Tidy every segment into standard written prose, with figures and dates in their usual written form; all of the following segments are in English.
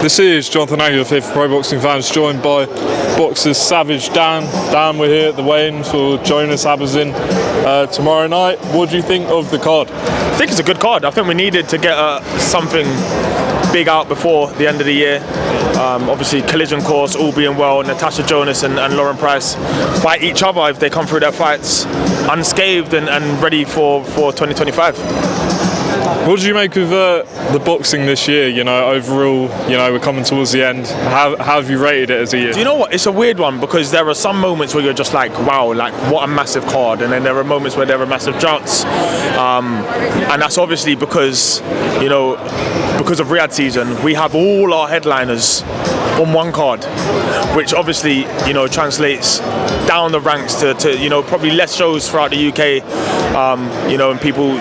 This is Jonathan Agnew here for Pro Boxing Fans, joined by boxers Savage Dan. Dan, we're here at the weigh-in for Jonas Habazin tomorrow night. What do you think of the card? I think it's a good card. I think we needed to get something big out before the end of the year. Obviously, collision course, all being well, Natasha Jonas and Lauren Price fight each other if they come through their fights unscathed and ready for 2025. What did you make of the boxing this year? You know, overall, you know, we're coming towards the end. How have you rated it as a year? Do you know what? It's a weird one because there are some moments where you're just like, wow, like what a massive card, and then there are moments where there are massive droughts, and that's obviously because, you know, because of Riyadh season, we have all our headliners on one card, which obviously, you know, translates down the ranks to you know, probably less shows throughout the UK, you know, and people,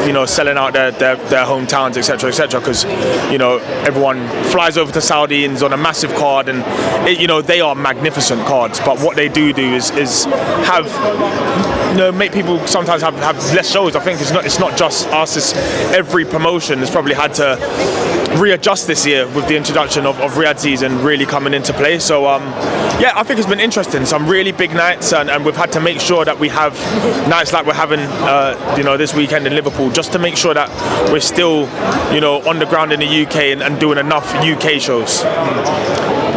you know, selling out their hometowns, etc., because, you know, everyone flies over to Saudi and is on a massive card, and you know, they are magnificent cards. But what they do is have, you know, make people sometimes have less shows. I think it's not just us. It's every promotion has probably had to readjust this year with the introduction of Riyadh season really coming into play. So yeah, I think it's been interesting. Some really big nights, and we've had to make sure that we have nights like we're having, you know, this weekend in Liverpool, just to make sure that we're still, you know, on the ground in the UK and doing enough UK shows.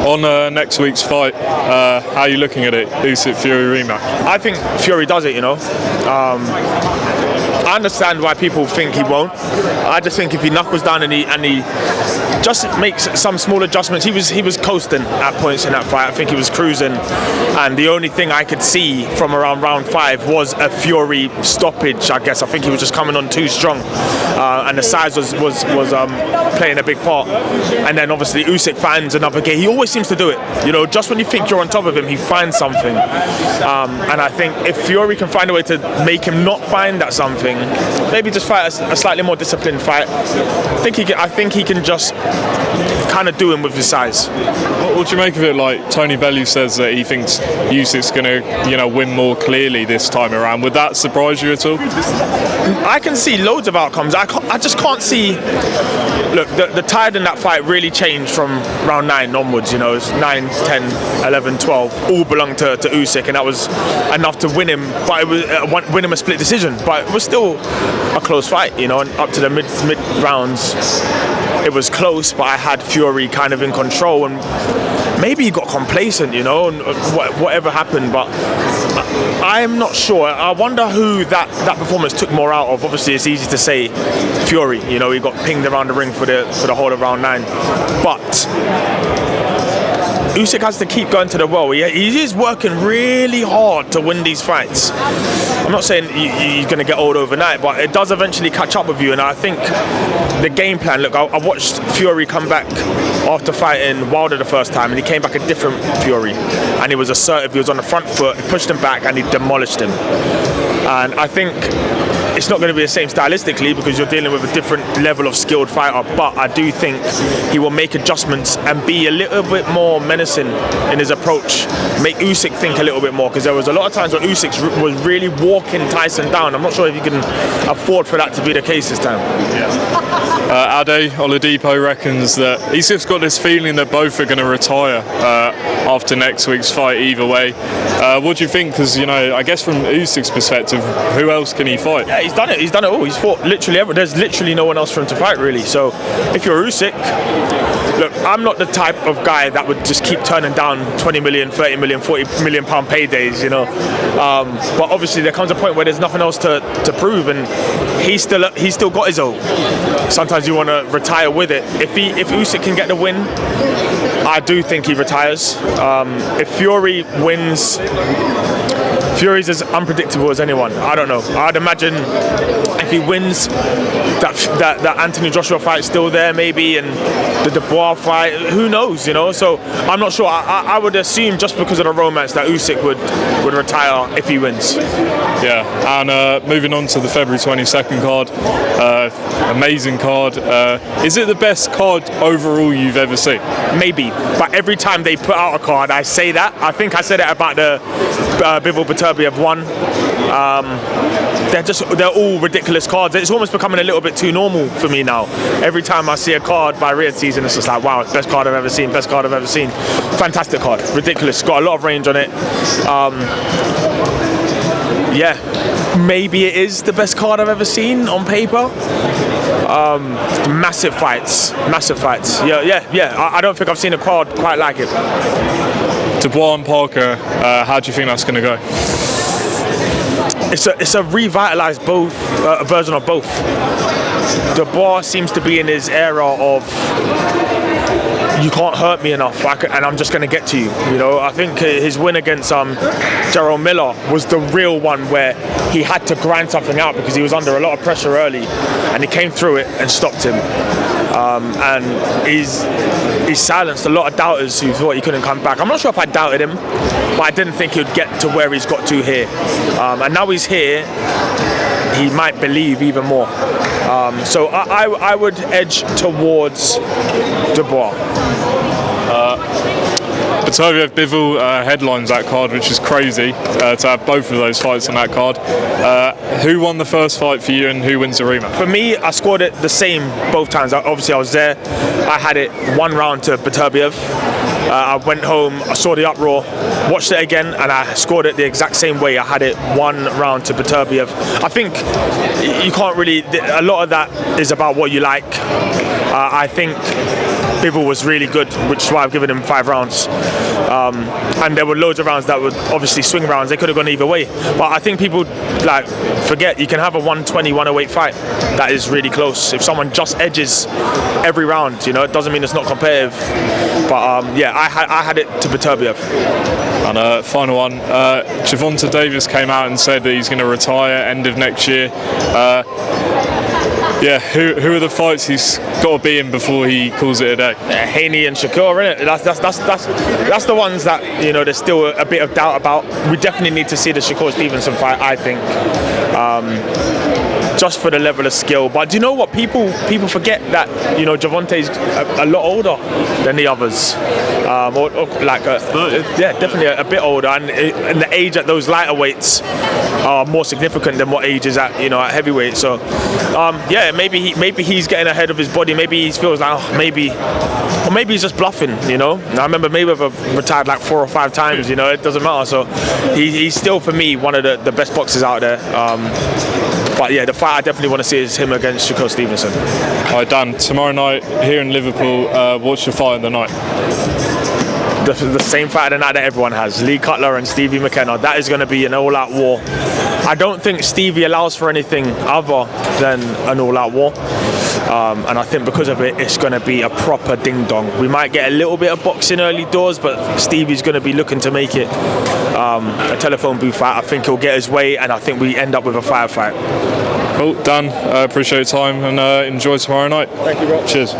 On next week's fight, how are you looking at it? Usyk Fury rematch? I think Fury does it, you know. I understand why people think he won't. I just think if he knuckles down and he just makes some small adjustments. He was coasting at points in that fight. I think he was cruising, and the only thing I could see from around round 5 was a Fury stoppage. I guess I think he was just coming on too strong, and the size was playing a big part. And then obviously Usyk finds another game. He always seems to do it. You know, just when you think you're on top of him, he finds something. And I think if Fury can find a way to make him not find that something, maybe just fight a slightly more disciplined fight, I think he can just kind of do him with his size. What do you make of it? Like Tony Bellew says that he thinks Usyk's going to, you know, win more clearly this time around. Would that surprise you at all? I can see loads of outcomes. I just can't see. Look, the tide in that fight really changed from round 9 onwards. You know, it's 9, 10, 11, 12, all belonged to Usyk, and that was enough to win him. But it was win him a split decision. But it was still a close fight, you know, and up to the mid rounds, it was close. But I had Fury kind of in control, and maybe he got complacent, you know, and whatever happened. But I'm not sure. I wonder who that performance took more out of. Obviously, it's easy to say Fury. You know, he got pinged around the ring for the whole of round 9, but Usyk has to keep going to the well. He is working really hard to win these fights. I'm not saying he's going to get old overnight, but it does eventually catch up with you. And I think the game plan, look, I watched Fury come back after fighting Wilder the first time, and he came back a different Fury. And he was assertive, he was on the front foot, he pushed him back, and he demolished him. And I think it's not going to be the same stylistically because you're dealing with a different level of skilled fighter, but I do think he will make adjustments and be a little bit more menacing in his approach, make Usyk think a little bit more, because there was a lot of times when Usyk was really walking Tyson down. I'm not sure if you can afford for that to be the case this time. Ade Oladipo reckons that Usyk's got this feeling that both are going to retire after next week's fight either way. What do you think? Because, you know, I guess from Usyk's perspective, who else can he fight? Yeah, he's done it all. He's fought literally everyone. There's literally no one else for him to fight, really. So if you're Usyk, look, I'm not the type of guy that would just keep turning down 20 million, 30 million, 40 million pound paydays, you know. But obviously there comes a point where there's nothing else to prove, and he's still got his own. Sometimes you want to retire with it. If Usyk can get the win, I do think he retires. If Fury wins, Fury's as unpredictable as anyone. I don't know. I'd imagine if he wins, that Anthony Joshua fight's still there, maybe, and the Dubois fight. Who knows, you know? So I'm not sure. I would assume just because of the romance that Usyk would retire if he wins. Yeah. And moving on to the February 22nd card, amazing card. Is it the best card overall you've ever seen? Maybe, but every time they put out a card, I say that. I think I said it about the Bivol Beterbiev one. They're all ridiculous cards. It's almost becoming a little bit too normal for me now. Every time I see a card by Riyadh Season, it's just like, wow, best card I've ever seen, best card I've ever seen. Fantastic card, ridiculous. Got a lot of range on it. Yeah, maybe it is the best card I've ever seen on paper. Massive fights. Yeah. I don't think I've seen a card quite like it. Dubois and Parker, how do you think that's going to go? It's a revitalized version of both. Dubois seems to be in his era of you can't hurt me enough, and I'm just going to get to you. You know, I think his win against Jarrell Miller was the real one where he had to grind something out because he was under a lot of pressure early, and he came through it and stopped him. And he's silenced a lot of doubters who thought he couldn't come back. I'm not sure if I doubted him, but I didn't think he'd get to where he's got to here. And now he's here, he might believe even more. So I would edge towards Dubois. Beterbiev Bivol headlines that card, which is crazy to have both of those fights on that card. Who won the first fight for you, and who wins the rematch? For me, I scored it the same both times. Obviously, I was there. I had it 1 round to Beterbiev. I went home, I saw the uproar, watched it again, and I scored it the exact same way. I had it 1 round to Beterbiev. I think you can't really. A lot of that is about what you like. I think Bivol was really good, which is why I've given him 5 rounds. And there were loads of rounds that were obviously swing rounds. They could have gone either way. But I think people forget you can have a 120, 108 fight that is really close. If someone just edges every round, you know, it doesn't mean it's not competitive. But yeah, I had it to Beterbiev. And final one, Gervonta Davis came out and said that he's going to retire end of next year. Yeah, who are the fights he's got to be in before he calls it a day? Haney and Shakur, innit? That's the ones that, you know, there's still a bit of doubt about. We definitely need to see the Shakur Stevenson fight, I think. Just for the level of skill. But do you know what? People forget that, you know, Gervonta's a lot older than the others. Definitely a bit older, and the age at those lighter weights are more significant than what age is at, you know, at heavyweight. So yeah, maybe he's getting ahead of his body. Maybe he feels like or maybe he's just bluffing, you know. I remember Mayweather retired like 4 or 5 times, you know. It doesn't matter. So he's still, for me, one of the best boxers out there. But yeah, the fight I definitely want to see is him against Shakur Stevenson. All right, Dan, tomorrow night here in Liverpool, what's your fight of the night? The same fight of the night that everyone has, Lee Cutler and Stevie McKenna. That is going to be an all-out war. I don't think Stevie allows for anything other than an all-out war. And I think because of it, it's going to be a proper ding-dong. We might get a little bit of boxing early doors, but Stevie's going to be looking to make it a telephone booth fight. I think he'll get his way, and I think we end up with a firefight. Cool, Dan, appreciate your time, and enjoy tomorrow night. Thank you, bro. Cheers.